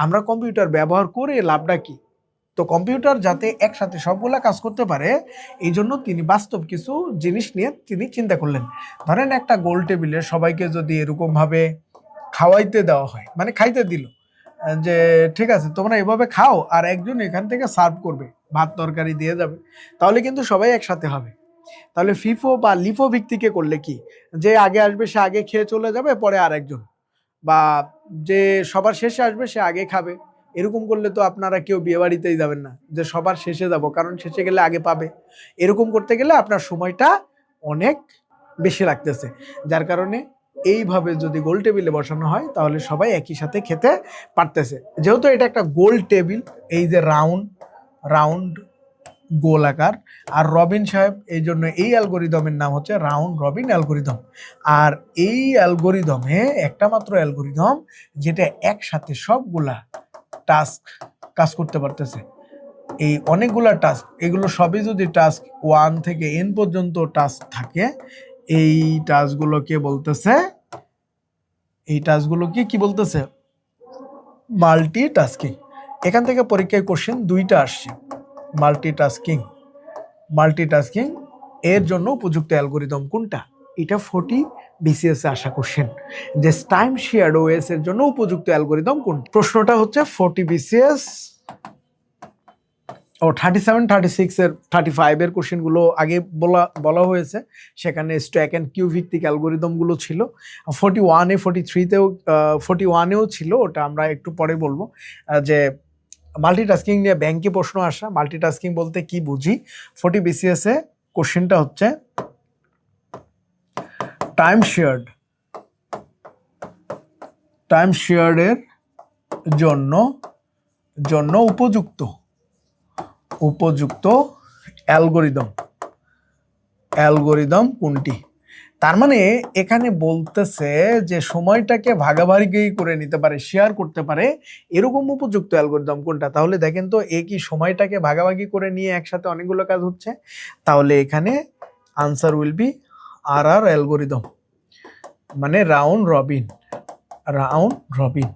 আমরা কম্পিউটার ব্যবহার করে লাভটা কি? তো কম্পিউটার যাতে একসাথে সবগুলা কাজ করতে পারে এই জন্য তিনি বাস্তব কিছু জিনিস নিয়ে তিনি চিন্তা করলেন। ধরেন একটা গোল টেবিলে সবাইকে যদি এরকমভাবে খাওয়াইতে দেওয়া হয়, মানে খাইতে দিল যে ঠিক আছে তোমরা এভাবে খাও আর একজন এখান থেকে সার্ভ করবে, ভাত তরকারি দিয়ে যাবে, তাহলে কিন্তু সবাই একসাথে হবে। তাহলে ফিফো বা লিফো ভিত্তিকে করলে কি, যে আগে আসবে সে আগে খেয়ে চলে যাবে, পরে আরেকজন, বা যে সবার শেষে আসবে সে আগে খাবে। এরকম করলে তো আপনারা কেউ বিয়ে বাড়িতেই যাবেন না যে সবার শেষে যাব, কারণ শেষে গেলে আগে পাবে। এরকম করতে গেলে আপনার সময়টা অনেক বেশি লাগতেছে, যার কারণে এইভাবে যদি গোল টেবিলে বসানো হয় তাহলে সবাই একই সাথে খেতে পারতেছে। যেহেতু এটা একটা গোল টেবিল, এই যে রাউন্ড রাউন্ড গোল আকার, আর রবিন সাহেব এই জন্য এই অ্যালগোরিদমের নাম হচ্ছে রাউন্ড রবিন অ্যালগোরিদম। আর এই অ্যালগোরিদমে একটা মাত্র অ্যালগোরিদম যেটা একসাথে সবগুলা টাস্ক কাজ করতে পারতেছে। এই অনেকগুলা টাস্ক, এগুলো সবই যদি টাস্ক 1 থেকে n পর্যন্ত টাস্ক থাকে, এই টাস্কগুলোকে বলতেছে, এই টাস্কগুলোকে কি বলতেছে? মাল্টিটাস্কিং। এখান থেকে পরীক্ষায় কোশ্চেন দুইটা আসছে, মাল্টিটাস্কিং। মাল্টিটাস্কিং এর জন্য উপযুক্ত অ্যালগোরিদম কোনটা? এটা 40 বিসিএস এ আসা কোশ্চেন, যে টাইম শেয়ার্ড ওএস এর জন্য উপযুক্ত অ্যালগোরিদম কোনটা। প্রশ্নটা হচ্ছে 40 বিসিএস ও 37, 36 এর 35 এর কোশ্চেনগুলো আগে বলা হয়েছে, সেখানে স্ট্যাক অ্যান্ড কিউ ভিত্তিক অ্যালগোরিদমগুলো ছিল। 41 এ 43তেও 41এও ছিল, ওটা আমরা একটু পরে বলবো। যে মাল্টিটাস্কিং নিয়ে ব্যাংকে প্রশ্ন আসা, মাল্টিটাস্কিং বলতে কি বুঝি। 40 বিসিএস এ কোশ্চেনটা হচ্ছে টাইম শেয়ার্ডের জন্য উপযুক্ত অ্যালগোরিদম কোনটি। তার মানে এখানে বলতেছে যে সময়টাকে ভাগাভাগি করে নিতে পারে, শেয়ার করতে পারে, এরকম উপযুক্ত অ্যালগোরিদম কোনটা। তাহলে দেখেন তো কি সময়টাকে ভাগাভাগি করে নিয়ে একসাথে অনেকগুলো কাজ হচ্ছে, তাহলে এখানে আনসার উইল বি আর অ্যালগোরিদম, মানে রাউন্ড রবিন।